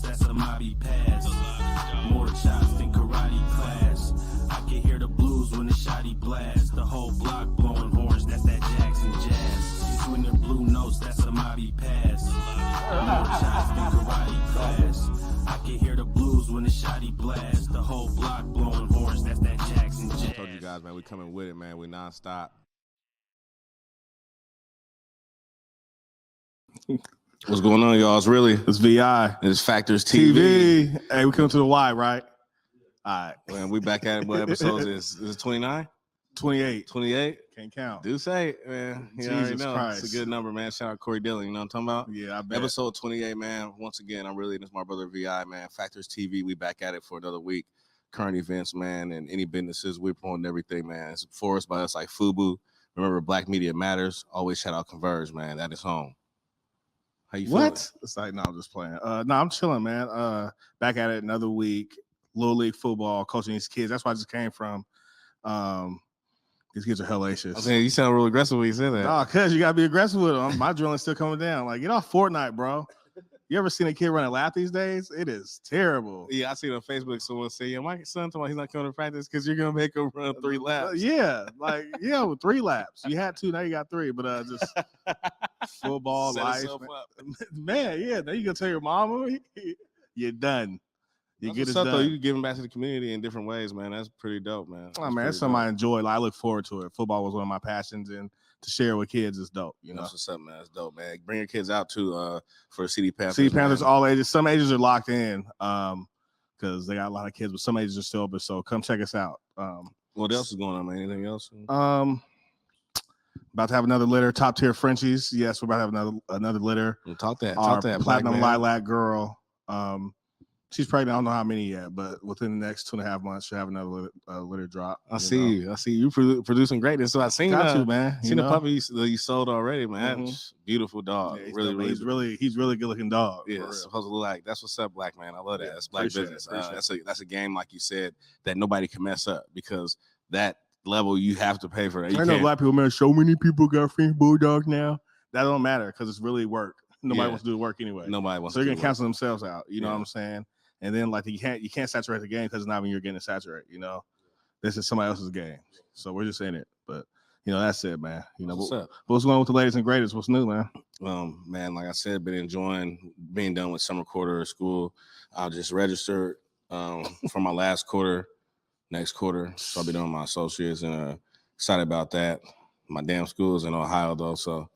notes, that's a mobby pass. More chops than karate class. I can hear the blues when the shotty blast. The whole block blowing horns, that's that Jackson jazz. She's swinging blue notes, that's a mobby pass. More chops than karate class. I can hear the blues when the shotty blast. The whole block blowing horns, that's that Jackson jazz. I told you guys, man, we coming with it, man. We nonstop. What's going on, y'all? It's VI. It's Factorz TV. Hey, we come to the Y, right? All right. Man, we back at it. What episodes is it 29? 28. 28? Can't count. Do say it, man. You already know. Christ. It's a good number, man. Shout out Corey Dillon. You know what I'm talking about? Yeah, I bet. Episode 28, man. Once again, it's my brother VI, man. Factorz TV. We back at it for another week. Current events, man, and any businesses. We're promoting everything, man. It's for us by us like FUBU. Remember, Black Media Matters. Always shout out Converge, man. That is home. How you feeling? What? It's like, no, I'm just playing. No, I'm chilling, man. Back at it another week. Little league football, coaching these kids. That's where I just came from. These kids are hellacious. I mean, you sound real aggressive when you say that. Oh, cuz you gotta be aggressive with them. My drilling's still coming down. Like, get off Fortnite, bro. You ever seen a kid run a lap these days? It is terrible. Yeah, I see it on Facebook. Someone say, "Yeah, my son told me he's not coming to practice because you're gonna make him run 3 laps." With 3 laps. You had 2, now you got 3. But just football life, man. Yeah, now you gonna tell your mama you're done. You get it done. Though. You can give them back to the community in different ways, man. That's pretty dope, man. Oh, man, that's something I enjoy. Like, I look forward to it. Football was one of my passions, and to share with kids is dope. You know, that's what's up, man. That's dope, man. Bring your kids out too for CD Panthers. CD Panthers, all ages. Some ages are locked in because they got a lot of kids, but some ages are still open. So come check us out. What else is going on, man? Anything else? About to have another litter. Top tier Frenchies. Yes, we're about to have another litter. Well, talk that. Platinum lilac girl. She's pregnant. I don't know how many yet, but within the next 2.5 months, she'll have another litter drop. I see you producing greatness. So I seen man. Seen the puppy you sold already, man. Mm-hmm. Beautiful dog. Yeah, he's really good looking dog. Yeah, it's supposed to look like that's what's up, Black man. I love that. Yeah, that's Black business. That's a game, like you said, that nobody can mess up because that level you have to pay for that. I know Black people, man. So many people got French bulldogs now. That don't matter because it's really work. Nobody wants to do the work anyway. Nobody wants. So they're gonna cancel themselves out. You know what I'm saying? And then like you can't saturate the game because it's not when you're getting saturated. You know, this is somebody else's game, so we're just in it. But you know, that's it, man. You know, what's going on with the latest and greatest? What's new, man? Man, like I said, been enjoying being done with summer quarter of school. I just registered for my last quarter, next quarter. So I'll be doing my associates and excited about that. My damn school is in Ohio though, so.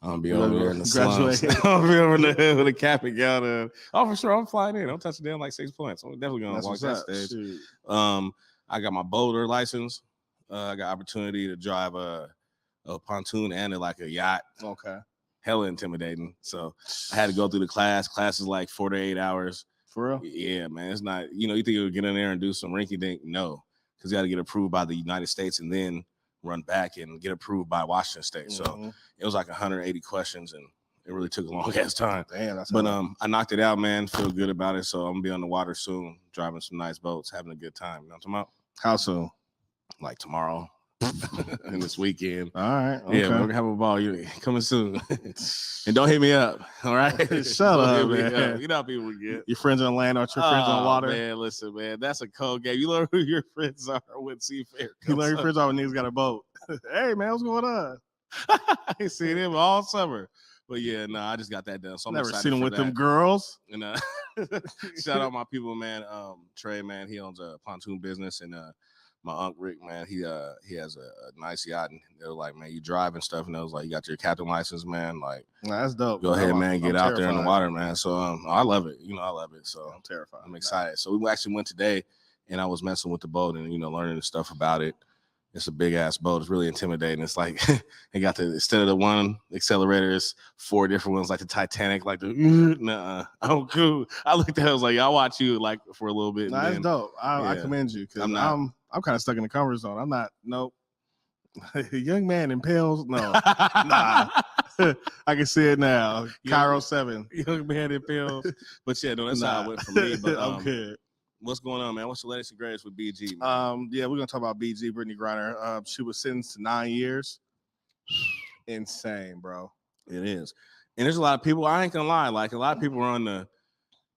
I'll be over there in the slums. I'll be over there with a cap and gown. For sure, I'm flying in. I'm touching down like 6 points. I'm definitely gonna walk that stage. Shoot. I got my boater license. I got opportunity to drive a pontoon and like a yacht. Okay. Hella intimidating. So I had to go through the class. Class is like 4 to 8 hours. For real? Yeah, man. It's not. You think you'll get in there and do some rinky dink? No, because you got to get approved by the United States and then run back and get approved by Washington State. So it was like 180 questions and it really took a long ass time. Damn, but I knocked it out, man. Feel good about it. So I'm gonna be on the water soon, driving some nice boats, having a good time. You know what I'm talking about? How soon? Like tomorrow. And this weekend. All right. Okay. Yeah, we're gonna have a ball. You coming soon. And don't hit me up. All right. Shut up, man. You know how people get. Your friends on land, aren't your friends on water? Man, listen, man. That's a cold game. You learn who your friends are when seafair. You learn your friends are when niggas got a boat. Hey man, what's going on? I ain't seen him all summer. But yeah, no, I just got that done. So I'm never seen him with them girls. And shout out my people, man. Trey, man, he owns a pontoon business, and my uncle Rick, man, he has a nice yacht, and they were like, man, you drive and stuff, and I was like, you got your captain license, man. Like, that's dope. Go ahead, man, get out there in the water, man. So I love it. I love it. So I'm terrified. I'm excited. So we actually went today, and I was messing with the boat and learning the stuff about it. It's a big ass boat. It's really intimidating. It's like it got instead of the one accelerator, it's 4 different ones, like the Titanic, like the I'm cool. I looked at it, I was like, I'll watch you like for a little bit. That's dope. I commend you because I'm kind of stuck in the comfort zone. I'm not. Nope. Young man impales. No. Nah. I can see it now. Cairo 7. Young man impales. But yeah, no, that's how it went for me. But I'm good. What's going on, man? What's the latest and greatest with BG? Man? Yeah, we're gonna talk about BG, Britney Griner. She was sentenced to 9 years. Insane, bro. It is. And there's a lot of people, I ain't gonna lie, like a lot of people are on the,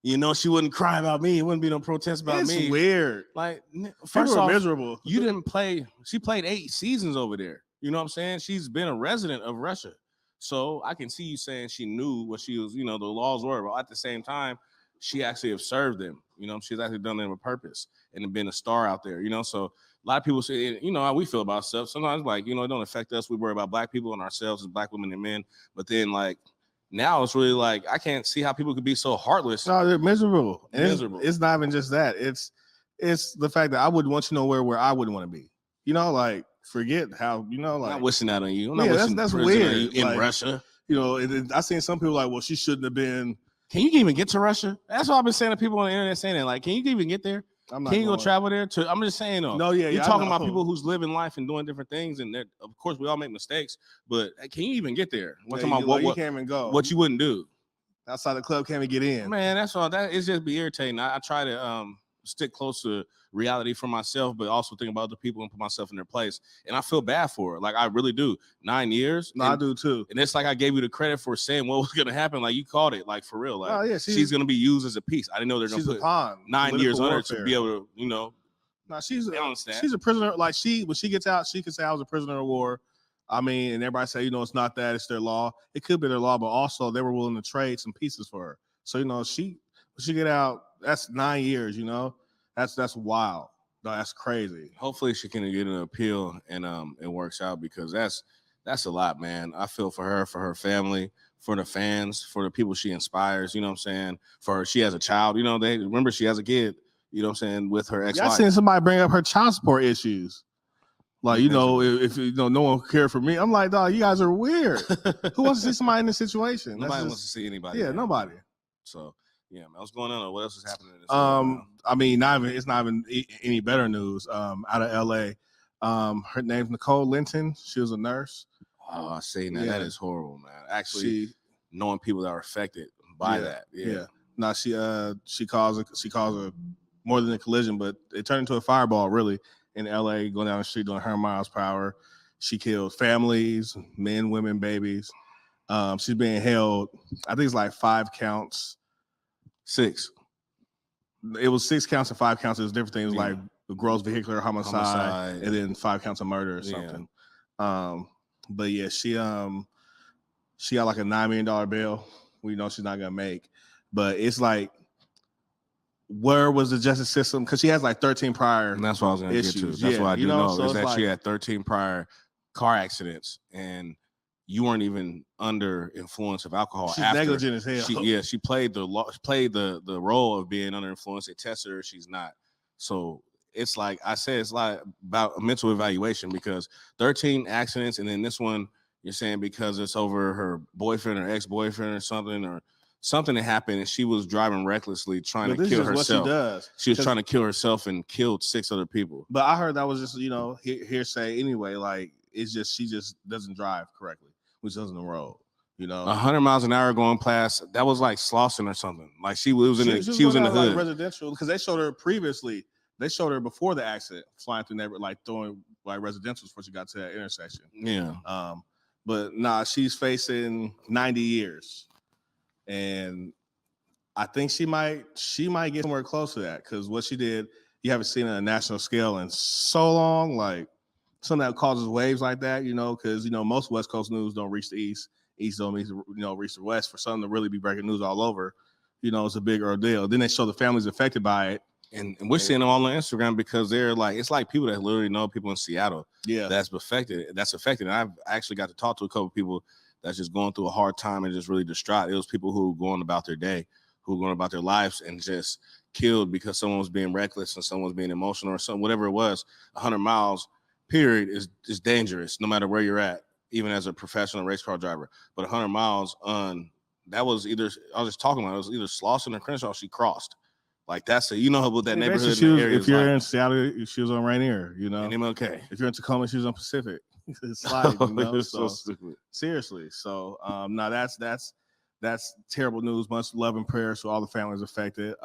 You know, she wouldn't cry about me. It wouldn't be no protest about me. It's weird. Like, first off, miserable. You didn't play. She played 8 seasons over there. You know what I'm saying? She's been a resident of Russia. So I can see you saying she knew what she was, you know, the laws were. But at the same time, she actually observed them. You know, she's actually done them with purpose and been a star out there, you know. So a lot of people say, you know, how we feel about stuff. Sometimes, like, you know, it don't affect us. We worry about black people and ourselves as black women and men. But then, like, now it's really like, I can't see how people could be so heartless. No, they're miserable. Miserable. It's not even just that. It's the fact that I wouldn't want you nowhere where I wouldn't want to be. You know, like, forget how, you know, like. I'm not wishing that on you. I'm yeah, not wishing that's weird. in like, Russia. You know, I seen some people like, well, she shouldn't have been. Can you even get to Russia? That's what I've been saying to people on the internet saying that. Like, can you even get there? Can you go travel there? I'm just saying though. No, yeah, you're talking about people who's living life and doing different things, and of course we all make mistakes. But can you even get there? What you can't even go. What you wouldn't do outside the club? Can't even get in. Man, that's all. That it's just be irritating. I try to stick close to reality for myself, but also think about other people and put myself in their place. And I feel bad for it. Like, I really do. 9 years. No, I do too. And it's like I gave you the credit for saying what was going to happen. Like, you called it, like, for real. Like, oh, yeah, she's going to be used as a piece. I didn't know they're going to put a pawn, 9 years on her to be able to, you know. No, she's a prisoner. Like, when she gets out, she can say I was a prisoner of war. I mean, and everybody say, you know, it's not that, it's their law. It could be their law, but also they were willing to trade some pieces for her. So, you know, when she get out, that's 9 years, you know. That's wild. No, that's crazy. Hopefully she can get an appeal and it works out, because that's a lot, man. I feel for her family, for the fans, for the people she inspires, you know what I'm saying? For her, she has a child, you know, remember she has a kid, you know what I'm saying, with her ex-wife. I seen somebody bring up her child support issues. Like, you know, if you know, no one cared for me. I'm like, dog, you guys are weird. Who wants to see somebody in this situation? Nobody wants to see anybody. Yeah, nobody. So, yeah, man, what's going on? What else is happening in this I mean, it's not even any better news. Out of LA. Her name's Nicole Linton. She was a nurse. Oh, I see that. Yeah. That is horrible, man. Actually, knowing people that are affected by that. Yeah. No, she caused a more than a collision, but it turned into a fireball, really, in LA, going down the street doing 100 miles per hour. She killed families, men, women, babies. She's being held, I think it's like 5 counts. 6. It was 6 counts and 5 counts. It was different things like gross vehicular homicide and then 5 counts of murder or something. But yeah, she got like a $9 million bail. We know she's not gonna make. But it's like, where was the justice system? Because she has like 13 prior. And that's what I was gonna get to. That's what I do know is that she had 13 prior car accidents, and you weren't even under influence of alcohol. She's negligent as hell. She played the role of being under influence. They tested her. She's not. So it's like I said, it's like about a mental evaluation, because 13 accidents, and then this one you're saying because it's over her boyfriend or ex-boyfriend or something that happened, and she was driving recklessly trying to kill herself. What she does. She was trying to kill herself and killed 6 other people. But I heard that was just, you know, hearsay anyway. Like, it's just she just doesn't drive correctly, which doesn't the road. You know, 100 miles an hour going past, that was like Slauson or something. Like she was in the hood. Like residential, because they showed her previously. They showed her before the accident, flying through like throwing like residentials before she got to that intersection. Yeah. But nah, she's facing 90 years, and I think she might get somewhere close to that, because what she did, you haven't seen on a national scale in so long. Like, something that causes waves like that, you know, because you know most West Coast news don't reach the East. East don't reach the West. For something to really be breaking news all over, you know, it's a big ordeal. Then they show the families affected by it. And we're seeing them all on Instagram, because they're like, it's like people that literally know people in Seattle that's affected. And I've actually got to talk to a couple of people that's just going through a hard time and just really distraught. It was people who were going about their day, who were going about their lives, and just killed because someone was being reckless and someone was being emotional or something, whatever it was. 100 miles period is dangerous no matter where you're at, even as a professional race car driver. But 100 miles that was either, I was just talking about, it was either Slauson or Crenshaw she crossed. Like, that's you know what that neighborhood if you're in Seattle, she was on Rainier, you know. And MLK. If you're in Tacoma, she was on Pacific. It's like, you know, so stupid. Seriously. So now that's terrible news. Much love and prayers to all the families affected.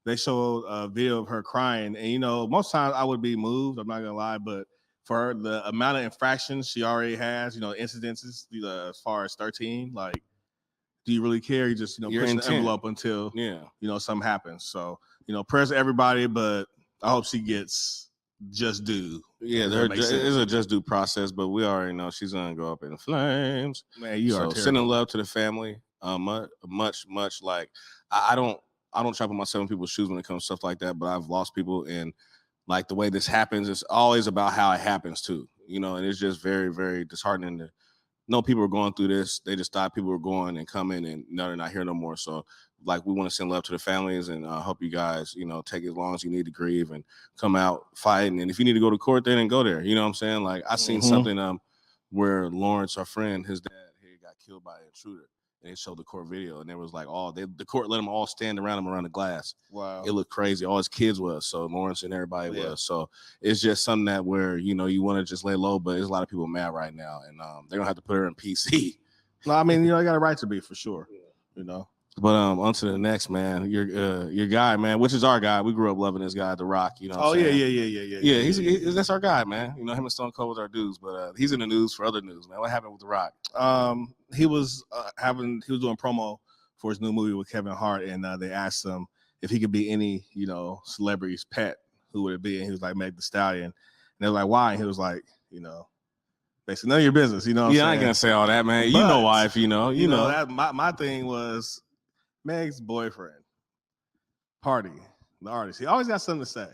They showed a video of her crying, and you know, most times I would be moved, I'm not gonna lie, but for her, the amount of infractions she already has, you know, incidences, as far as 13, like, do you really care? You just, Your push the intent. envelope until, something happens. So, prayers to everybody, but I hope she gets just due. Yeah, it's a just due process, but we already know she's gonna go up in flames. Man, you are terrible. Sending love to the family. Much like I don't try to put myself in people's shoes when it comes to stuff like that, but I've lost people, and like the way this happens, it's always about how it happens too. And it's just very, very disheartening to know people are going through this. They just thought people were going and coming, and now they're not here no more. So like, we want to send love to the families, and hope you guys, take as long as you need to grieve and come out fighting. And if you need to go to court, then go there. You know what I'm saying? Like, I seen something where Lawrence, our friend, his dad, he got killed by an intruder. And they showed the court video, and there was like the court let them all stand around him around the glass. Wow. It looked crazy. All his kids was, so Lawrence and everybody was. So it's just something that where, you want to just lay low, but there's a lot of people mad right now, and they're gonna have to put her in PC. No, I mean, I got a right to be, for sure. But on to the next, man. Your guy, man, which is our guy. We grew up loving this guy, The Rock. Yeah. That's our guy, man. Him and Stone Cold was our dudes, but he's in the news for other news, man. What happened with The Rock? He was doing promo for his new movie with Kevin Hart, and they asked him if he could be any celebrity's pet, who would it be? And he was like, Meg the Stallion. And they were like, why? And he was like, basically none of your business. I ain't gonna say all that, man. But, why? If you know. That my thing was Meg's boyfriend, Party, the artist. He always got something to say.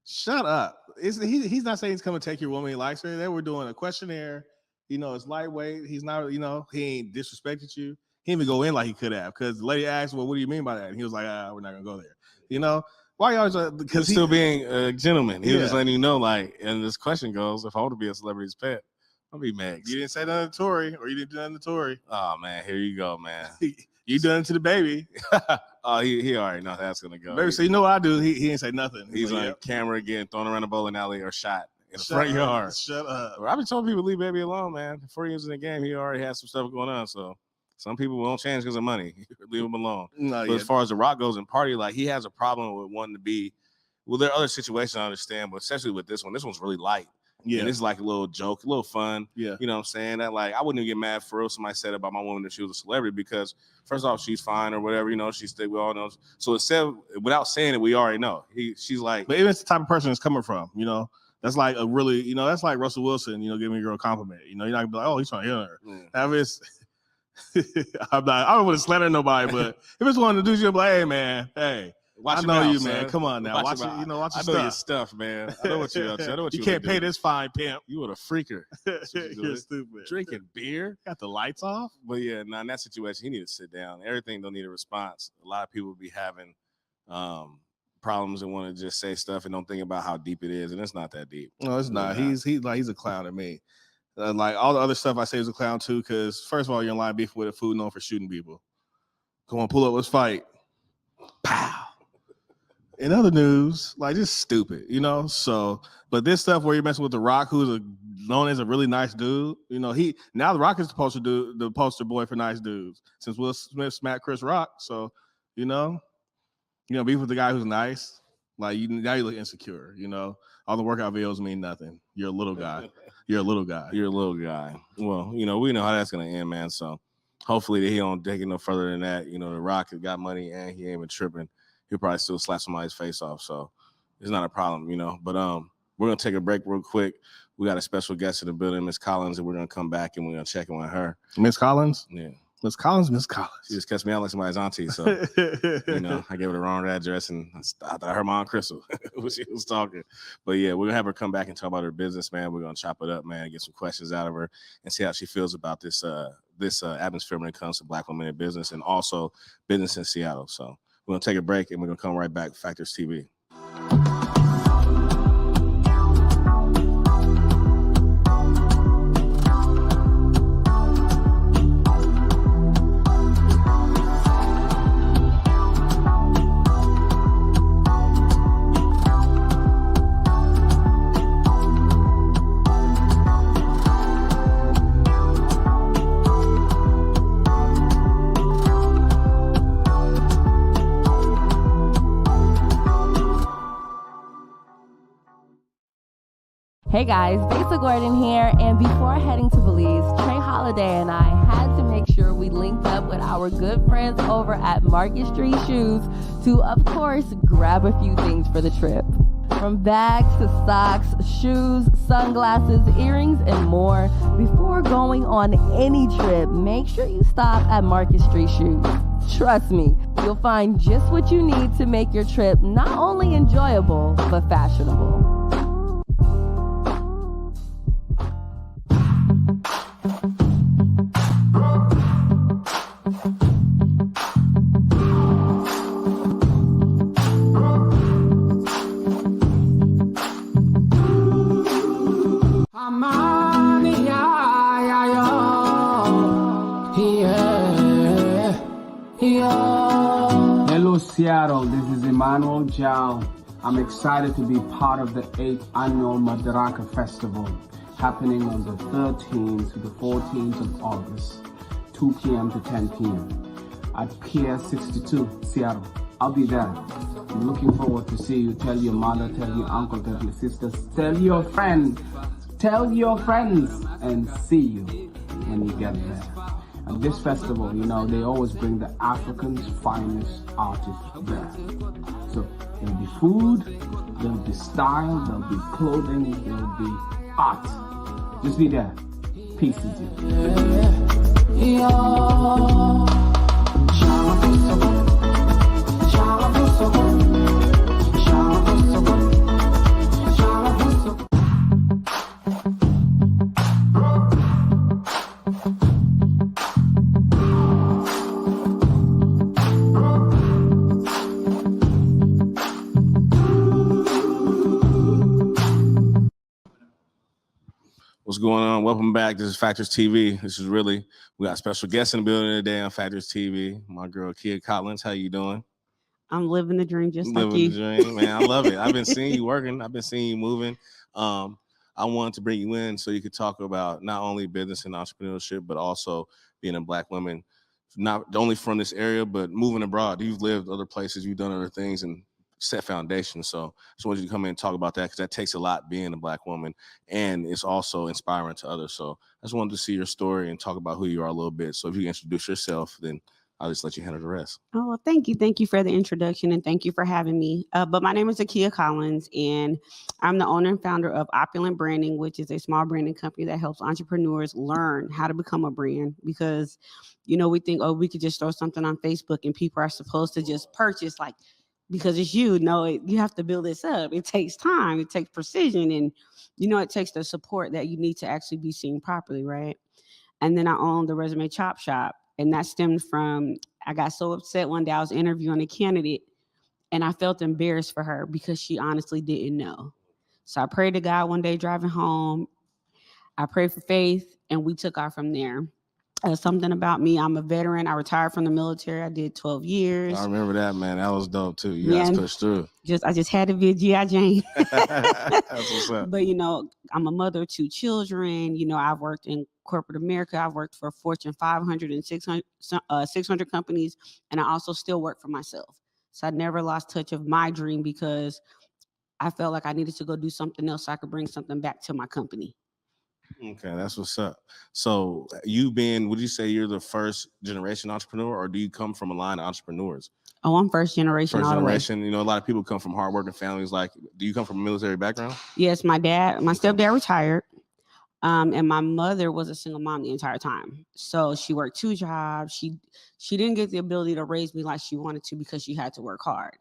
Shut up. He's not saying he's coming to take your woman. He likes her. They were doing a questionnaire. It's lightweight. He's not, he ain't disrespected you. He didn't even go in like he could have, because the lady asked, well, what do you mean by that? And he was like, we're not going to go there. Why you always, because he's still being a gentleman. He was just letting you know, like, and this question goes, if I want to be a celebrity's pet, I'll be Meg's. You didn't say nothing to Tory, or you didn't do nothing to Tory. Oh, man, here you go, man. You done it to the baby. Oh, he already know that's gonna go. Baby, so you know what I do? He didn't say nothing. He's on camera again, thrown around the bowling alley or shot in the front yard. Shut up. I've been telling people leave baby alone, man. Before he was in the game, he already had some stuff going on. So some people won't change because of money. Leave him alone. But as far as The Rock goes and Party, like, he has a problem with wanting to be. Well, there are other situations I understand, but especially with this one's really light. Yeah, and it's like a little joke, a little fun. Yeah, you know what I'm saying? That, like, I wouldn't even get mad for real somebody said about my woman that she was a celebrity, because first off, she's fine or whatever, she's still, we all know. So instead, without saying it, we already know. She's like, but even it's the type of person it's coming from, that's like a really, that's like Russell Wilson, giving a girl a compliment. You're not gonna be like, oh, he's trying to hit her. Now, if it's I don't want to slander nobody, but if it's one of the dudes, you're like, hey, man, hey. I know you, man. Son. Come on now. Watch it. Watch your stuff. I know your stuff, man. I know what you're up to. I know what you can't pay this fine, pimp. You were a freaker. You're stupid. Drinking beer. Got the lights off. But yeah, in that situation, he needed to sit down. Everything don't need a response. A lot of people be having problems and want to just say stuff and don't think about how deep it is, and it's not that deep. No, it's not. He's a clown to me. Like all the other stuff I say is a clown too, because first of all, you're in line beef with a food known for shooting people. Come on, pull up, let's fight. Pow. In other news, like, just stupid, So, but this stuff where you're messing with The Rock, who's known as a really nice dude, now The Rock is the poster boy for nice dudes, since Will Smith smacked Chris Rock. So, beef with the guy who's nice, like, now you look insecure. All the workout videos mean nothing. You're a little guy. You're a little guy. Well, we know how that's gonna end, man. So, hopefully he don't take it no further than that. The Rock has got money and he ain't even tripping. He'll probably still slap somebody's face off. So it's not a problem, But we're going to take a break real quick. We got a special guest in the building, Miss Collins, and we're going to come back and we're going to check in with her. Miss Collins? Yeah. Miss Collins. She just cussed me out like somebody's auntie. So, I gave her the wrong address, and I thought I heard my Aunt Crystal when she was talking. But yeah, we're going to have her come back and talk about her business, man. We're going to chop it up, man, get some questions out of her and see how she feels about this atmosphere when it comes to Black women in business and also business in Seattle. So, we're going to take a break, and we're going to come right back. Factorz TV. Hey guys, Basic Gordon here, and before heading to Belize, Trey Holiday and I had to make sure we linked up with our good friends over at Market Street Shoes to, of course, grab a few things for the trip. From bags to socks, shoes, sunglasses, earrings, and more. Before going on any trip, make sure you stop at Market Street Shoes. Trust me, you'll find just what you need to make your trip not only enjoyable, but fashionable. Hello Seattle, this is Emmanuel Jao. I'm excited to be part of the 8th annual Madaraka Festival happening on the 13th to the 14th of August, 2 p.m. to 10 p.m. at Pier 62, Seattle. I'll be there. I'm looking forward to see you. Tell your mother, tell your uncle, tell your sisters, tell your friends, and see you when you get there. At this festival, you know, they always bring the African's finest artists there. So there'll be food, there'll be style, there'll be clothing, there'll be art. Just be there. Peace to you. What's going on? Welcome back. This is Factorz TV. We got a special guest in the building today on Factorz TV. My girl, Akea Collins. How you doing? I'm living the dream just like you. Living the dream, man. I love it. I've been seeing you working. I've been seeing you moving. I wanted to bring you in so you could talk about not only business and entrepreneurship, but also being a Black woman, not only from this area, but moving abroad. You've lived other places. You've done other things and set foundation. So I just wanted you to come in and talk about that because that takes a lot being a Black woman, and it's also inspiring to others. So I just wanted to see your story and talk about who you are a little bit. So if you introduce yourself, then I'll just let you handle the rest. Oh, well, thank you. Thank you for the introduction, and thank you for having me. But my name is Akea Collins, and I'm the owner and founder of Opulent Branding, which is a small branding company that helps entrepreneurs learn how to become a brand. Because, you know, we think, oh, we could just throw something on Facebook and people are supposed to just purchase like, because it's you. No, you have to build this up. It takes time. It takes precision. And, you know, it takes the support that you need to actually be seen properly, right? And then I own the Resume Chop Shop. And that stemmed from, I got so upset one day. I was interviewing a candidate and I felt embarrassed for her because she honestly didn't know. So I prayed to God one day driving home. I prayed for faith and we took off from there. Something about me, I'm a veteran. I retired from the military. I did 12 years. I remember that, man. That was dope too. You guys pushed through. I just had to be a G.I. Jane. That's what's up. But, you know, I'm a mother of 2 children. You know, I've worked in corporate America. I've worked for Fortune 500 and 600 companies. And I also still work for myself. So I never lost touch of my dream because I felt like I needed to go do something else so I could bring something back to my company. Okay, that's what's up. So would you say you're the first generation entrepreneur, or do you come from a line of entrepreneurs? Oh, I'm first generation. First generation. You know, a lot of people come from hardworking families. Like, do you come from a military background? Yes, my stepdad retired. And my mother was a single mom the entire time. So she worked 2 jobs. She didn't get the ability to raise me like she wanted to because she had to work hard.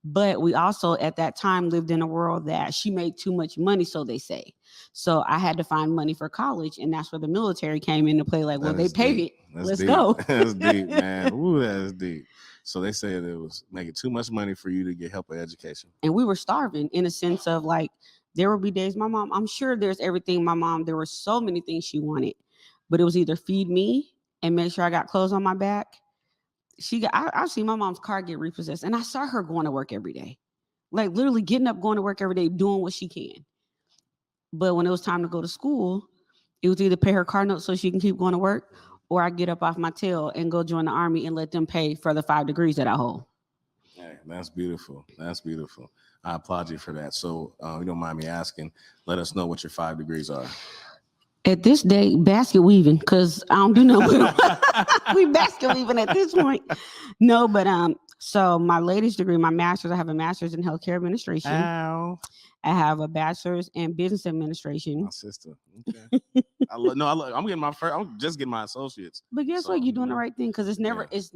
But we also at that time lived in a world that she made too much money, so they say. So I had to find money for college, and that's where the military came into play. Like, well, they paid it. Let's go. That's deep, man. Ooh, that's deep. So they say that it was making too much money for you to get help with education. And we were starving in a sense of like, there would be days my mom, I'm sure there's everything my mom, there were so many things she wanted, but it was either feed me and make sure I got clothes on my back. I've seen my mom's car get repossessed, and I saw her going to work every day, like literally getting up, going to work every day, doing what she can. But when it was time to go to school, it was either pay her car note so she can keep going to work, or I get up off my tail and go join the Army and let them pay for the 5 degrees that I hold. Hey, that's beautiful. That's beautiful. I applaud you for that. So you don't mind me asking, let us know what your 5 degrees are. At this day, basket weaving, because I don't do no we basket weaving at this point. No, but so my latest degree, my master's, I have a master's in healthcare administration. Ow. I have a bachelor's in business administration. My sister. Okay. I'm getting my first. I'm just getting my associates. But guess what? You're doing the right thing, because it's never. It's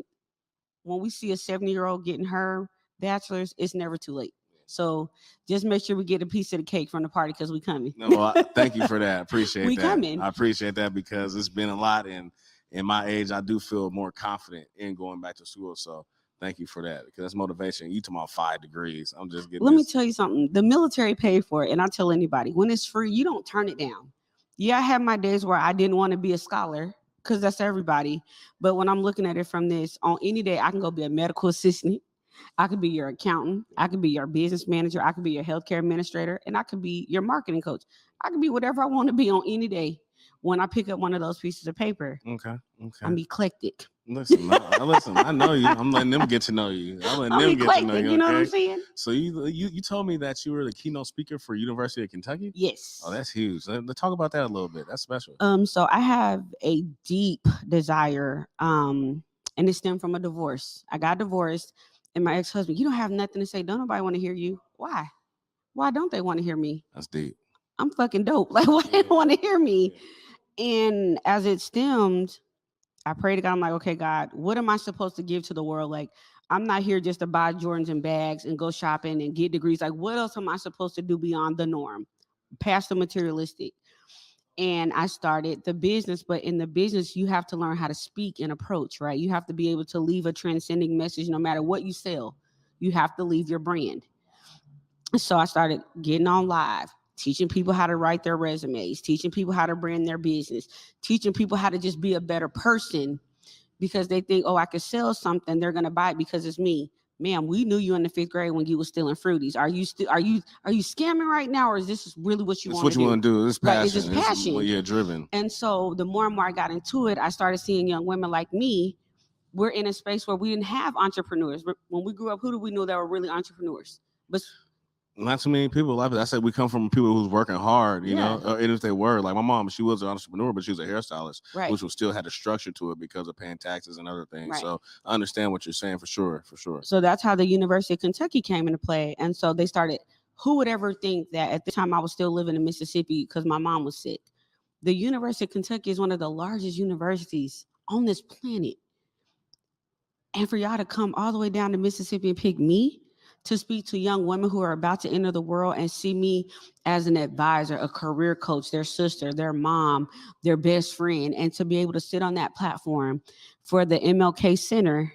when we see a 70-year-old getting her bachelor's, it's never too late. So just make sure we get a piece of the cake from the party, because we coming. No, well, thank you for that. Appreciate we that. Coming. I appreciate that, because it's been a lot, and in my age, I do feel more confident in going back to school. So thank you for that, because that's motivation. You talking about 5 degrees? I'm just getting. Let me tell you something. The military paid for it, and I tell anybody, when it's free, you don't turn it down. Yeah, I had my days where I didn't want to be a scholar, because that's everybody. But when I'm looking at it from this, on any day, I can go be a medical assistant. I could be your accountant. I could be your business manager. I could be your healthcare administrator, and I could be your marketing coach. I could be whatever I want to be on any day when I pick up one of those pieces of paper. Okay. I'm eclectic. Listen, I know you. I'm letting them get to know you. I'm letting them get to know you. You know what I'm saying? So you told me that you were the keynote speaker for University of Kentucky? Yes. Oh, that's huge. Let's talk about that a little bit. That's special. So I have a deep desire, and it stemmed from a divorce. I got divorced, and my ex-husband, you don't have nothing to say. Don't nobody want to hear you. Why? Why don't they want to hear me? That's deep. I'm fucking dope. Like, why they don't want to hear me? And as it stemmed, I prayed to God. I'm like, okay, God, what am I supposed to give to the world? Like, I'm not here just to buy Jordans and bags and go shopping and get degrees. Like, what else am I supposed to do beyond the norm, past the materialistic? And I started the business, but in the business, you have to learn how to speak and approach, right? You have to be able to leave a transcending message no matter what you sell. You have to leave your brand. So I started getting on live, teaching people how to write their resumes, teaching people how to brand their business, teaching people how to just be a better person, because they think, oh, I could sell something. They're going to buy it because it's me. Ma'am, we knew you in the 5th grade when you were stealing fruities. Are you scamming right now, or is this really what you want to do? It's what you want to do. It's passion. Right, it's just passion. You're driven. And so the more and more I got into it, I started seeing young women like me. We're in a space where we didn't have entrepreneurs. When we grew up, who do we know that were really entrepreneurs? But not too many people. Like I said, we come from people who's working hard, you know, and if they were, like my mom, she was an entrepreneur, but she was a hairstylist, right, which was still had a structure to it because of paying taxes and other things. Right. So I understand what you're saying for sure. So that's how the University of Kentucky came into play. And so they started, who would ever think that at the time I was still living in Mississippi because my mom was sick. The University of Kentucky is one of the largest universities on this planet. And for y'all to come all the way down to Mississippi and pick me to speak to young women who are about to enter the world and see me as an advisor, a career coach, their sister, their mom, their best friend, and to be able to sit on that platform for the MLK Center,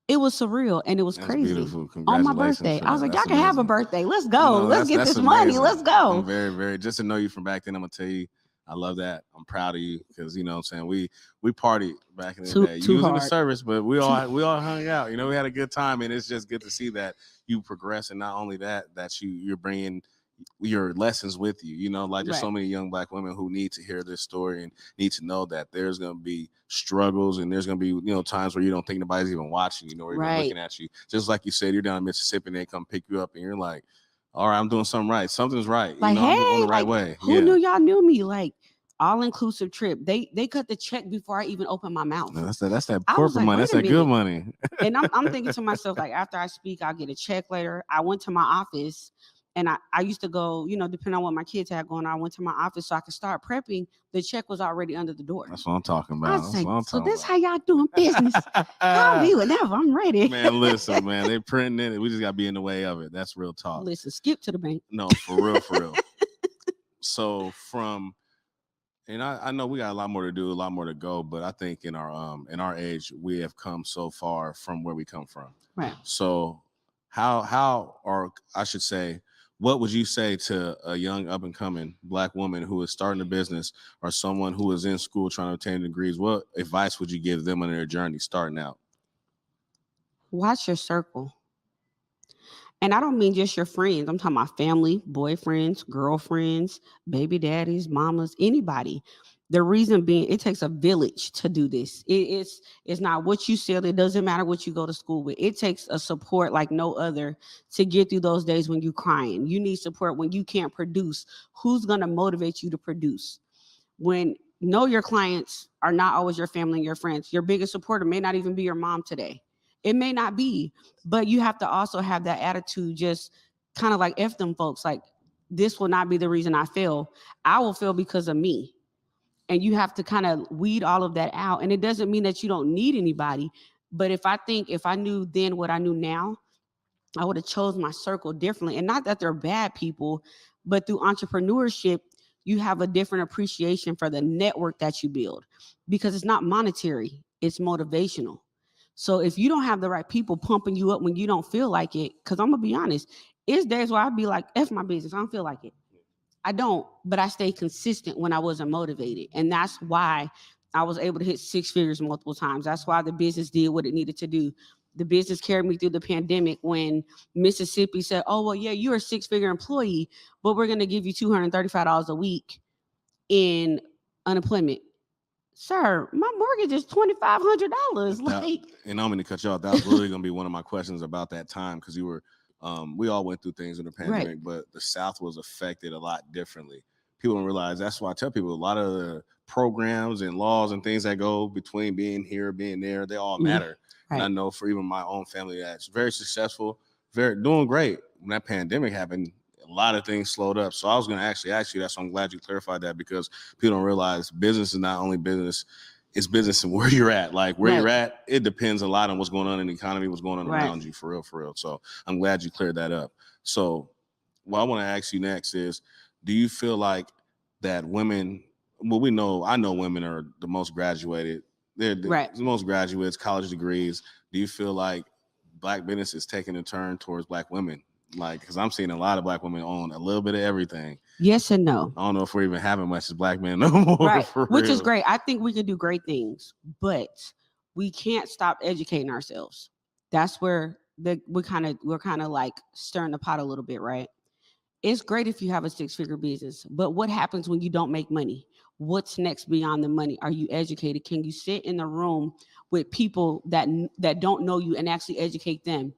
it was surreal and it was crazy. Beautiful. On my birthday. I was like, y'all can have a birthday. Let's go. Let's get this money. Let's go. I'm very, very, just to know you from back then, I'm going to tell you, I love that. I'm proud of you because, you know what I'm saying, we partied back in the day. You was in the service, but we all hung out. You know, we had a good time, and it's just good to see that you progress, and not only that you're bringing your lessons with you. You know, like there's so many young Black women who need to hear this story and need to know that there's going to be struggles, and there's going to be, you know, times where you don't think nobody's even watching, you know, or even looking at you. Just like you said, you're down in Mississippi and they come pick you up and you're like, all right, I'm doing something right. Something's right. Like, you know, hey, I'm going the right way. Who knew y'all knew me? Like, all-inclusive trip. They cut the check before I even opened my mouth. No, that's that corporate money. That's that good money. And I'm thinking to myself, like, after I speak, I'll get a check later. I went to my office, and I used to go, you know, depending on what my kids had going on, I went to my office so I could start prepping. The check was already under the door. That's what I'm talking about. I was like, so this how y'all doing business? I'll be whenever I'm ready. Man, listen, man, they printing it. We just got to be in the way of it. That's real talk. Listen, skip to the bank. No, for real. So and I know we got a lot more to do, a lot more to go, but I think in our age, we have come so far from where we come from. Right. So how, or I should say, what would you say to a young up and coming Black woman who is starting a business, or someone who is in school trying to obtain degrees? What advice would you give them on their journey starting out? Watch your circle. And I don't mean just your friends. I'm talking about family, boyfriends, girlfriends, baby daddies, mamas, anybody. The reason being, it takes a village to do this. It's not what you sell. It doesn't matter what you go to school with. It takes a support like no other to get through those days when you're crying. You need support when you can't produce. Who's going to motivate you to produce? When know your clients are not always your family and your friends. Your biggest supporter may not even be your mom today. It may not be, but you have to also have that attitude, just kind of like F them folks. Like, this will not be the reason I fail. I will fail because of me. And you have to kind of weed all of that out. And it doesn't mean that you don't need anybody. But if I knew then what I knew now, I would have chose my circle differently. And not that they're bad people, but through entrepreneurship, you have a different appreciation for the network that you build, because it's not monetary, it's motivational. So if you don't have the right people pumping you up when you don't feel like it, because I'm going to be honest, it's days where I'd be like, F my business, I don't feel like it. I don't, but I stay consistent when I wasn't motivated. And that's why I was able to hit 6 figures multiple times. That's why the business did what it needed to do. The business carried me through the pandemic when Mississippi said, oh, well, yeah, you're a 6-figure employee, but we're going to give you $235 a week in unemployment. Sir, my mortgage is $2,500. Like, and I'm going to cut you off. That was really going to be one of my questions about that time, because you were we all went through things in the pandemic, right, but the South was affected a lot differently. People don't realize. That's why I tell people a lot of the programs and laws and things that go between being here, being there, they all matter. Right. And I know for even my own family that's very successful, very doing great. When that pandemic happened, a lot of things slowed up. So I was going to actually ask you that. So I'm glad you clarified that, because people don't realize business is not only business. It's business and where you're at. Like where you're at, it depends a lot on what's going on in the economy, what's going on around you, for real. So I'm glad you cleared that up. So what I want to ask you next is, do you feel like that women, well, I know women are the most graduated. They're the most graduates, college degrees. Do you feel like Black business is taking a turn towards Black women? Like, because I'm seeing a lot of Black women own a little bit of everything. Yes and no. I don't know if we're even having much as Black men no more. Right, which is great. I think we can do great things, but we can't stop educating ourselves. That's where we're kind of like stirring the pot a little bit, right? It's great if you have a 6-figure business, but what happens when you don't make money? What's next beyond the money? Are you educated? Can you sit in the room with people that don't know you and actually educate them?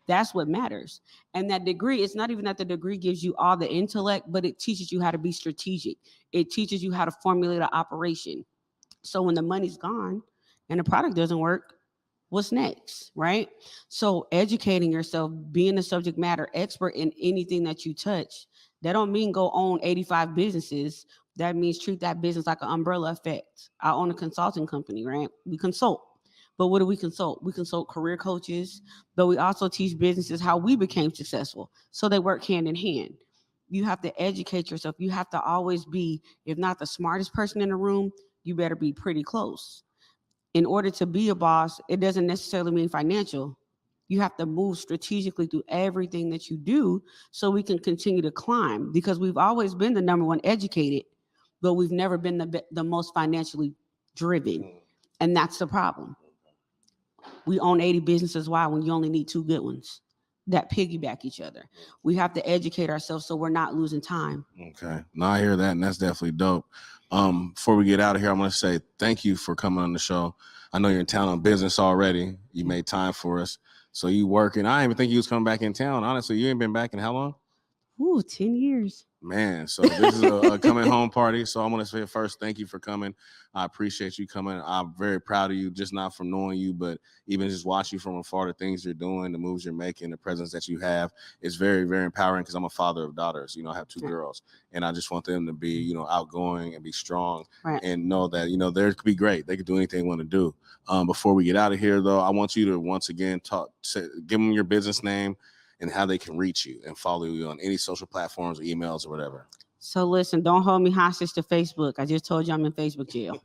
That's what matters. And that degree, it's not even that the degree gives you all the intellect, but it teaches you how to be strategic. It teaches you how to formulate an operation. So when the money's gone and the product doesn't work, what's next, right? So educating yourself, being a subject matter expert in anything that you touch, that don't mean go own 85 businesses. That means treat that business like an umbrella effect. I own a consulting company, right? We consult. But what do we consult? We consult career coaches, but we also teach businesses how we became successful. So they work hand in hand. You have to educate yourself. You have to always be, if not the smartest person in the room, you better be pretty close. In order to be a boss, it doesn't necessarily mean financial. You have to move strategically through everything that you do so we can continue to climb, because we've always been the number one educated, but we've never been the most financially driven. And that's the problem. We own 80 businesses. Why? When you only need 2 good ones that piggyback each other. We have to educate ourselves so we're not losing time. Okay. No, I hear that, and that's definitely dope. Before we get out of here, I'm going to say thank you for coming on the show. I know you're in town on business already. You made time for us. So you working. I didn't even think you was coming back in town. Honestly, you ain't been back in how long? 10 years. Man, so this is a coming home party. So I want to say first, thank you for coming. I appreciate you coming. I'm very proud of you, just not from knowing you, but even just watching you from afar, the things you're doing, the moves you're making, the presence that you have. It's very, very empowering, because I'm a father of daughters. I have 2 girls, and I just want them to be, outgoing and be strong, and know that, they could be great. They could do anything they want to do. Before we get out of here, though, I want you to once again give them your business name and how they can reach you and follow you on any social platforms or emails or whatever. So listen, don't hold me hostage to Facebook. I just told you I'm in Facebook jail.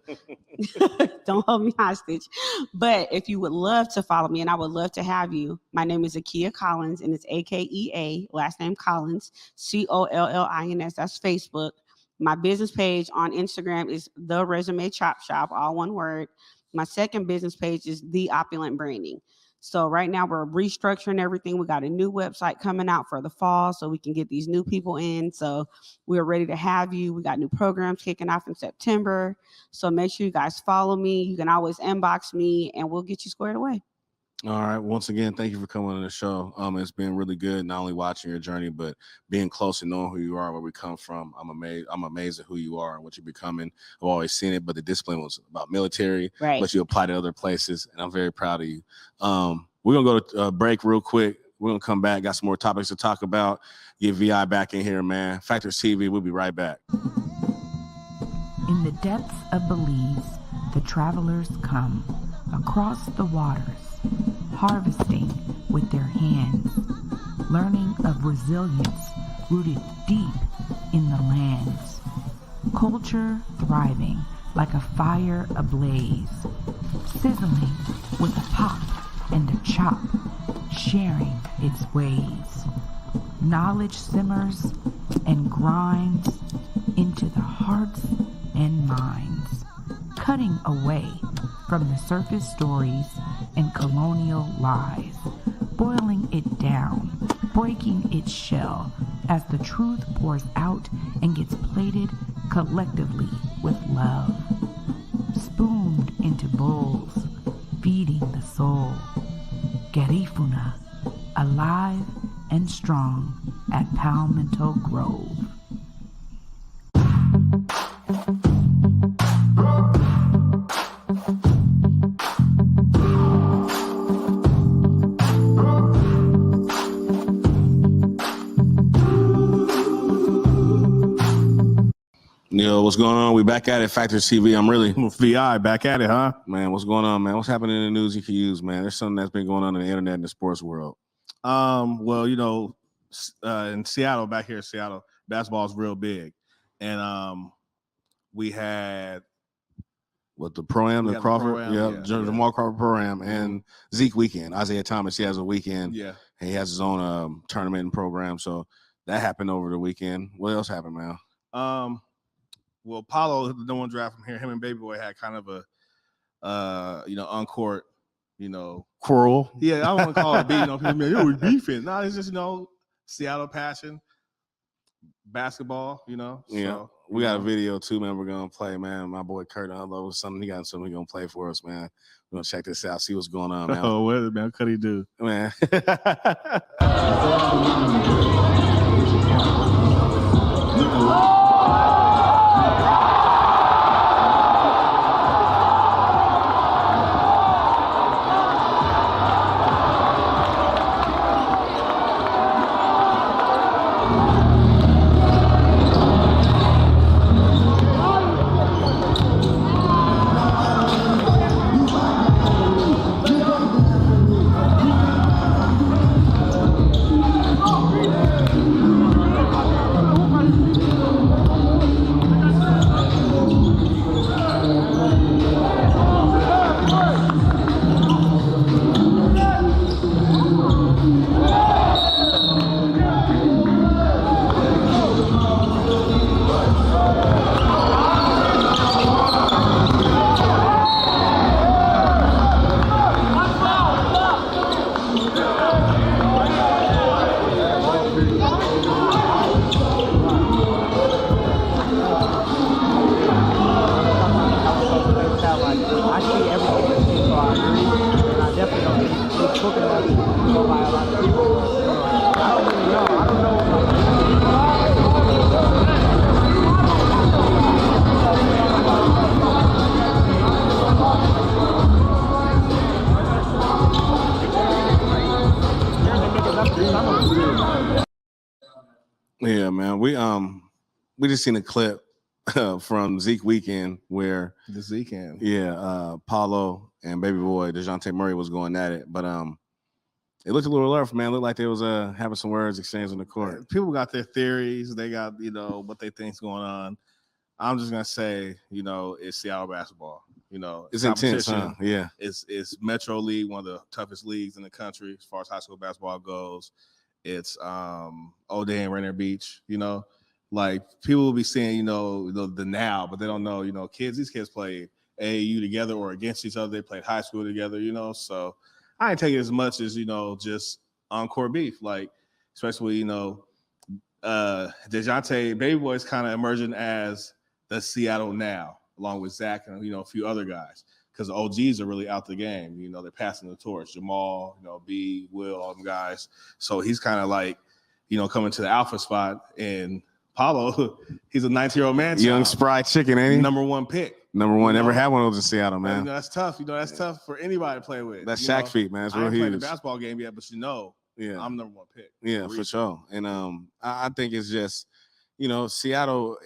Don't hold me hostage. But if you would love to follow me, and I would love to have you, my name is Akea Collins, and it's Akea, last name Collins, Collins. That's Facebook. My business page on Instagram is The Resume Chop Shop, all one word. My second business page is The Opulent Branding. So right now we're restructuring everything. We got a new website coming out for the fall so we can get these new people in. So we're ready to have you. We got new programs kicking off in September. So make sure you guys follow me. You can always inbox me and we'll get you squared away. All right. Once again, thank you for coming on the show. It's been really good, not only watching your journey, but being close and knowing who you are, where we come from. I'm amazed at who you are and what you're becoming. I've always seen it, but the discipline was about military, right, but you apply to other places, and I'm very proud of you. We're going to go to a break real quick. We're going to come back. Got some more topics to talk about. Get VI back in here, man. Factorz TV. We'll be right back. In the depths of Belize, the travelers come across the waters, harvesting with their hands, learning of resilience rooted deep in the lands, culture thriving like a fire ablaze, sizzling with a pop and a chop, sharing its ways. Knowledge simmers and grinds into the hearts and minds, cutting away from the surface stories and colonial lies, boiling it down, breaking its shell as the truth pours out and gets plated collectively with love, spooned into bowls, feeding the soul. Garifuna, alive and strong at Palmetto Grove. Yo, what's going on? We back at it, Factorz TV. I'm really VI back at it, huh? Man, what's going on, man? What's happening in the news you can use, man? There's something that's been going on in the internet and the sports world. Well, you know, in Seattle, back here in Seattle, basketball is real big, and we had What the pro-am, the Crawford, pro-am, Jamal Crawford pro-am, and Zeke weekend. Isaiah Thomas, he has a weekend. Yeah, and he has his own tournament and program. So that happened over the weekend. What else happened, man? Well, Paulo, the one draft from here, him and Baby Boy had kind of a on-court, Quarrel. Yeah, I don't want to call it beat. People be like, we beefing. No, it's just Seattle passion, basketball. Yeah, so, we got a video too, man. We're gonna play, man. My boy Kurt unloaded something. He got something he's gonna play for us, man. We're gonna check this out, see what's going on, man. Oh, what could he do, man? Yeah, man. We just seen a clip from Zeke weekend where the Zeke end. Yeah, Paulo and Baby Boy DeJounte Murray was going at it, but it looked a little rough, man. It looked like they was having some words exchanged on the court. People got their theories. They got what they think's going on. I'm just gonna say, it's Seattle basketball. It's intense, huh? Yeah. It's Metro League, one of the toughest leagues in the country as far as high school basketball goes. It's O'Day and Rainier Beach. Like people will be saying, the now, but they don't know. These kids play AAU together or against each other. They played high school together. So I ain't taking as much as just on-court beef, like especially DeJounte Baby Boy is kind of emerging as the Seattle now, along with Zach and a few other guys, because the OGs are really out the game. They're passing the torch. Jamal, B, Will, all them guys. So he's kind of like, coming to the alpha spot. And Paolo, he's a 19-year-old man. Young spry chicken, ain't he? Number one pick. Number one. Never had one of those in Seattle, man. That's tough. That's tough for anybody to play with. That's Shaq feet, man. It's real I ain't played the huge. basketball game yet, but yeah, I'm number one pick. Yeah, for sure. And I think it's just, Seattle.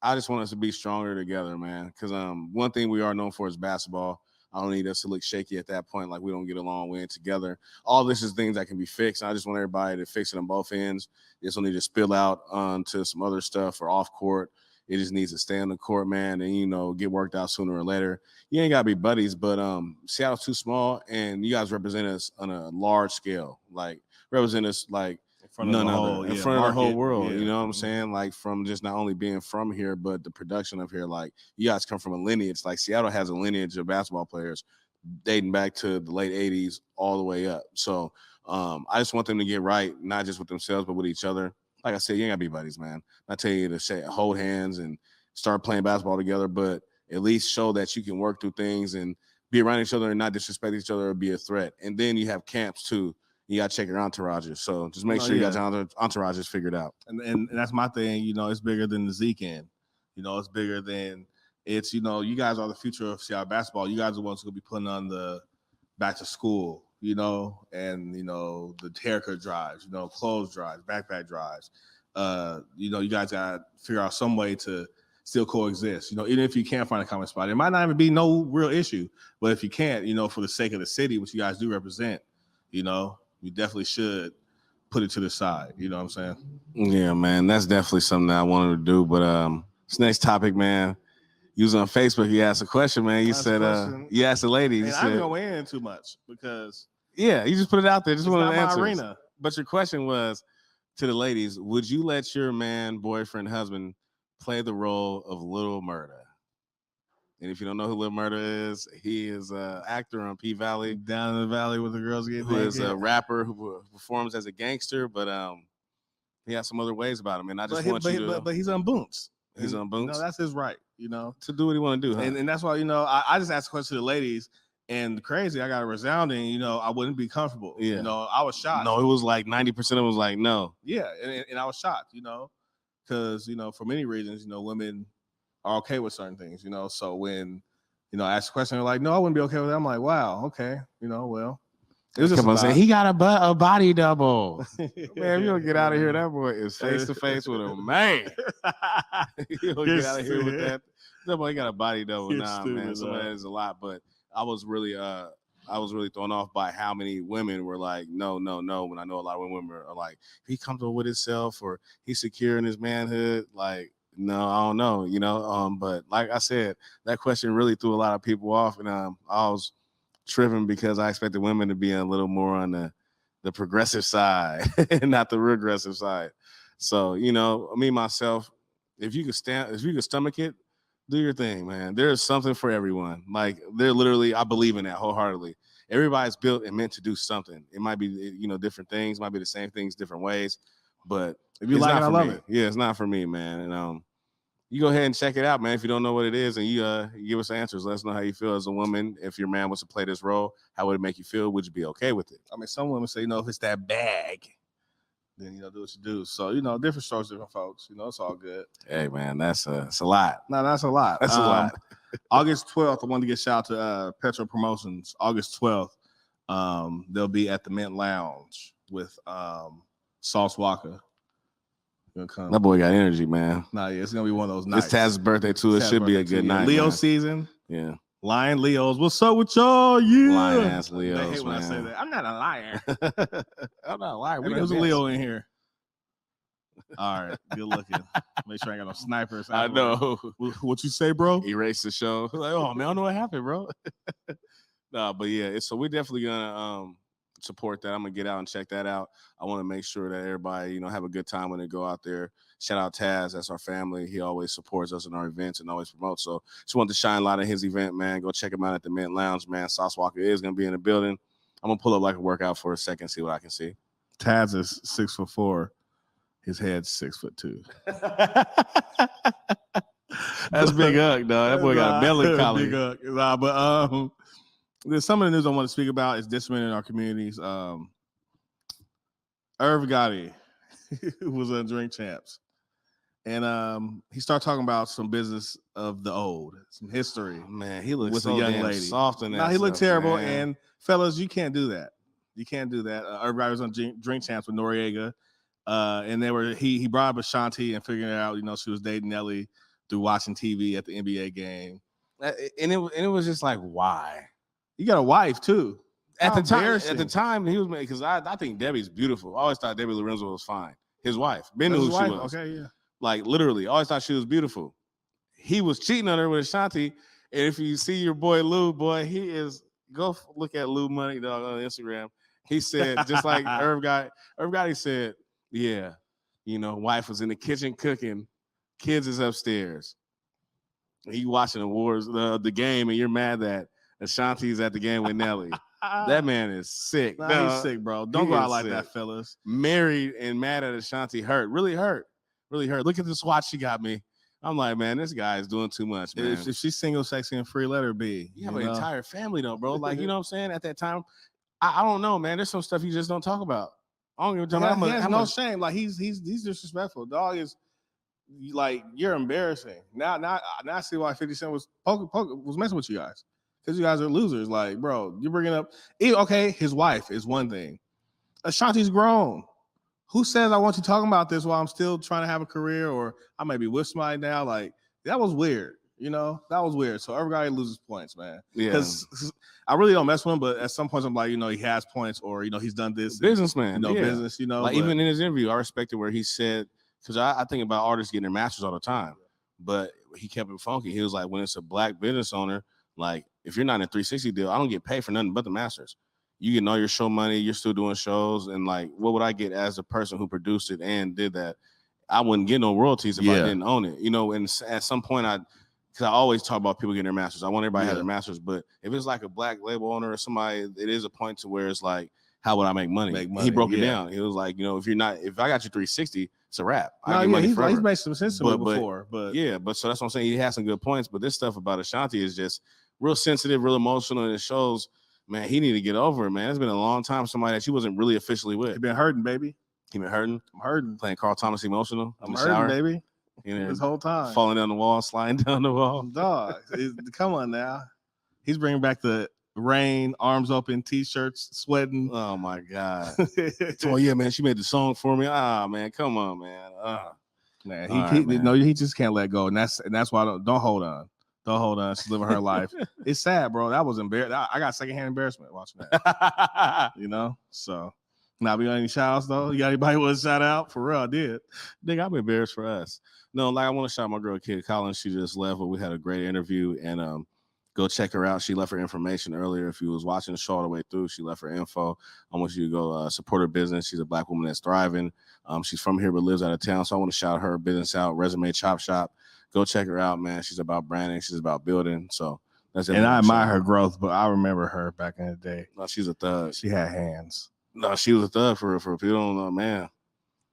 I just want us to be stronger together, man. Because one thing we are known for is basketball. I don't need us to look shaky at that point, like we don't get along. We're in together. All this is things that can be fixed. I just want everybody to fix it on both ends. This don't need to spill out onto some other stuff or off court. It just needs to stay on the court, man, and get worked out sooner or later. You ain't gotta be buddies, but Seattle's too small, and you guys represent us on a large scale. Like represent us like none other in front of the whole world. You know what I'm saying? Like from just not only being from here, but the production of here. Like you guys come from a lineage. Like Seattle has a lineage of basketball players dating back to the late 80s all the way up. So I just want them to get right, not just with themselves, but with each other. Like I said, you ain't gotta be buddies, man. I tell you to hold hands and start playing basketball together, but at least show that you can work through things and be around each other and not disrespect each other or be a threat. And then you have camps too. You got to check your entourages. So just make sure you got your entourages figured out. And that's my thing. It's bigger than the Zeke end. It's bigger than it's, you guys are the future of Seattle basketball. You guys are the ones who will be putting on the back to school, and, the haircut drives, clothes drives, backpack drives. You guys got to figure out some way to still coexist. Even if you can't find a common spot, it might not even be no real issue. But if you can't, for the sake of the city, which you guys do represent, you definitely should put it to the side. You know what I'm saying? Yeah, man. That's definitely something that I wanted to do. But this next topic, man, you was on Facebook. You asked a question, man. You said, you asked the ladies. And I didn't go in too much because. Yeah, you just put it out there. Just wanted to answer. Arena. But your question was to the ladies, would you let your man, boyfriend, husband play the role of Little Murda? And if you don't know who Lil Murda is, he is an actor on P Valley. Down in the valley with the girls get who is a rapper who performs as a gangster, but he has some other ways about him. And I just want you to... But he's on Boons. He's on Boons? That's his right, to do what he want to do, huh? And that's why, I just asked a question to the ladies, and crazy, I got a resounding, I wouldn't be comfortable. Yeah. I was shocked. No, it was like 90% of it was like, no. Yeah, and I was shocked, because, for many reasons, women are okay with certain things, so when, I asked a question, they're like, no, I wouldn't be okay with that. I'm like, wow, okay, well, it was just saying he got a body double. Man, if you don't get out of here, that boy is face to face with a man. You don't get out of here with that. That boy got a body double. Nah, stupid, man, so that is a lot. But I was really thrown off by how many women were like, no. When I know a lot of women are like, he comfortable with himself or he's secure in his manhood, like. No, I don't know, but like I said, that question really threw a lot of people off, and I was tripping because I expected women to be a little more on the progressive side and not the regressive side. So, me, myself, if you could stomach it, do your thing, man. There's something for everyone. Like they're literally, I believe in that wholeheartedly. Everybody's built and meant to do something. It might be, different things, might be the same things, different ways, but if you like it, I love it. Yeah, it's not for me, man. And you go ahead and check it out, man. If you don't know what it is, and you give us answers, let us know how you feel as a woman. If your man was to play this role, how would it make you feel? Would you be okay with it? I mean, some women say, if it's that bag, then do what you do. So different strokes, different folks. It's all good. Hey, man, that's a lot. No, that's a lot. That's a lot. August 12th, I wanted to get shout out to Petro Promotions. August 12th, they'll be at the Mint Lounge with Sauce Walka. That boy got energy, man. Nah, yeah, it's gonna be one of those nights. It's Taz's birthday too. It should be a good night. Leo man. Season. Yeah. Lion Leos. What's up with y'all? Yeah. Lion ass Leos. They hate when man. I say that. I'm not a liar. I'm not a liar. There's a Leo in here. All right, good looking. Make sure I got no snipers. I know. What you say, bro? Erase the show. Like, oh man, I don't know what happened, bro. Nah, but yeah, so we're definitely gonna support that. I'm gonna get out and check that out. I want to make sure that everybody, have a good time when they go out there. Shout out Taz, that's our family. He always supports us in our events and always promotes. So just want to shine a lot of his event, man. Go check him out at the Mint Lounge, man. Sauce Walka is gonna be in the building. I'm gonna pull up like a workout for a second, see what I can see. Taz is 6'4". His head's 6'2". That's Big Huck, dog. That boy got a melancholy. Big Huck. Nah, but there's some of the news I want to speak about is discipline in our communities. Irv Gotti, who was on Drink Champs, and he started talking about some business of the old, some history. Man, he looks with so a young damn lady. soft in that. Now he looked stuff, terrible, man. and fellas, you can't do that. You can't do that. Irv Gotti was on Drink Champs with Noriega, and they were he brought up Ashanti and figuring out, you know, she was dating Nelly through watching TV at the NBA game, and it was just like, why? You got a wife too. At the time, he was mad because I think Debbie's beautiful. I always thought Debbie Lorenzo was fine. His wife, Ben knew who she was. Okay, yeah. Like literally, always thought she was beautiful. He was cheating on her with Ashanti, and if you see your boy Lou, boy, he is. Go look at Lou Money Dog on Instagram. He said just like Irv Gotti said, yeah, you know, wife was in the kitchen cooking, kids is upstairs. He watching the game, and you're mad that Ashanti's at the game with Nelly. That man is sick. Nah, he's sick, bro. Don't go out like that, fellas. Married and mad at Ashanti really hurt. Look at this watch she got me. I'm like, man, this guy is doing too much, man. If she's single, sexy, and free, let her be. You have an entire family, though, bro. Like, you know what I'm saying? At that time, I don't know, man. There's some stuff you just don't talk about. I don't give a damn. He has no shame. Like, he's disrespectful. Dog is like, you're embarrassing. Now I see why 50 Cent was messing with you guys. Because you guys are losers. Like, bro, you're bringing up, okay, his wife is one thing. Ashanti's grown. Who says I want you talking about this while I'm still trying to have a career, or I might be with somebody now? Like, that was weird. You know, that was weird. So everybody loses points, man. Yeah. Because I really don't mess with him, but at some points I'm like, you know, he has points, or, you know, he's done this. Businessman. You know, business, you know. Like, even in his interview, I respected where he said, because I think about artists getting their masters all the time, but he kept it funky. He was like, when it's a black business owner, like, if you're not in a 360 deal, I don't get paid for nothing but the masters. You get all your show money, you're still doing shows, and like, what would I get as a person who produced it and did that? I wouldn't get no royalties if I didn't own it, you know. And at some point, because I always talk about people getting their masters. I want everybody to have their masters, but if it's like a black label owner or somebody, it is a point to where it's like, how would I make money? He broke it down. He was like, you know, if I got you 360, it's a wrap. He's made some sense to me before, but so that's what I'm saying. He has some good points, but this stuff about Ashanti is just real sensitive, real emotional, and it shows. Man, he need to get over it, man. It's been a long time. Somebody that she wasn't really officially with. He been hurting, baby. He been hurting. I'm hurting. Playing Carl Thomas emotional. I'm hurting, baby. You know, this whole time. Falling down the wall, sliding down the wall. Dog, come on now. He's bringing back the rain, arms open, t-shirts, sweating. Oh my God. Oh yeah, man. She made the song for me. Man, come on, man. He just can't let go, and that's why don't hold on. Don't hold on. She's living her life. It's sad, bro. That was embarrassing. I got secondhand embarrassment watching that. You know? So, now we got any shout outs, though? You got anybody want to shout out? For real, I did. Nigga, I'm embarrassed for us. No, like, I want to shout out my girl, Kid Collins. She just left, but we had a great interview, and go check her out. She left her information earlier. If you was watching the show all the way through, she left her info. I want you to go support her business. She's a black woman that's thriving. She's from here but lives out of town, so I want to shout her business out, Resume Chop Shop. Go check her out, man. She's about branding. She's about building. So that's it. And I admire her growth, but I remember her back in the day. No, she's a thug. She had hands. No, she was a thug for people don't know, man.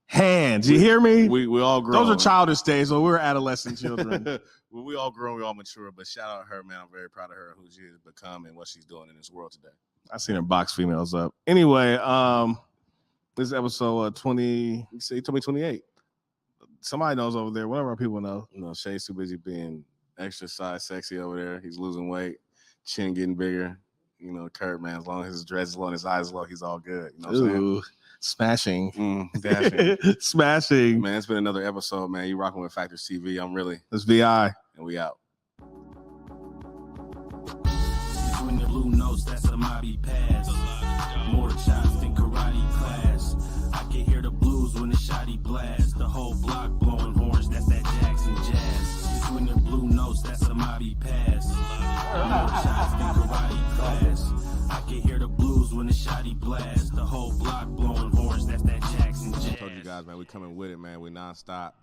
Hands. You hear me? We all grow. Those are childish days, so we're adolescent children. Well, we all grow, we all mature. But shout out her, man. I'm very proud of her, who she has become and what she's doing in this world today. I seen her box females up. Anyway, this episode 20. You say you told me 28. Somebody knows over there. Whatever people know. You know, Shay's too busy being extra size sexy over there. He's losing weight, chin getting bigger. You know, Kurt, man, as long as his dress is low and his eyes low, he's all good. You know what I'm saying? Smashing. Dashing. Smashing. Man, it's been another episode, man. You rocking with Factorz TV. I'm really. It's VI. And we out. When the blue notes, that's a mobby pass. More shots than karate class. I can hear the blues when the shotty blast. The whole block blowing horns, that's that Jackson jazz. When the blue notes, that's a mobby pass. More shots than karate class. I can hear the blues when the shotty blast. The whole block blowing horns, that's that Jackson jazz. I told you guys, man, we coming with it, man. We nonstop.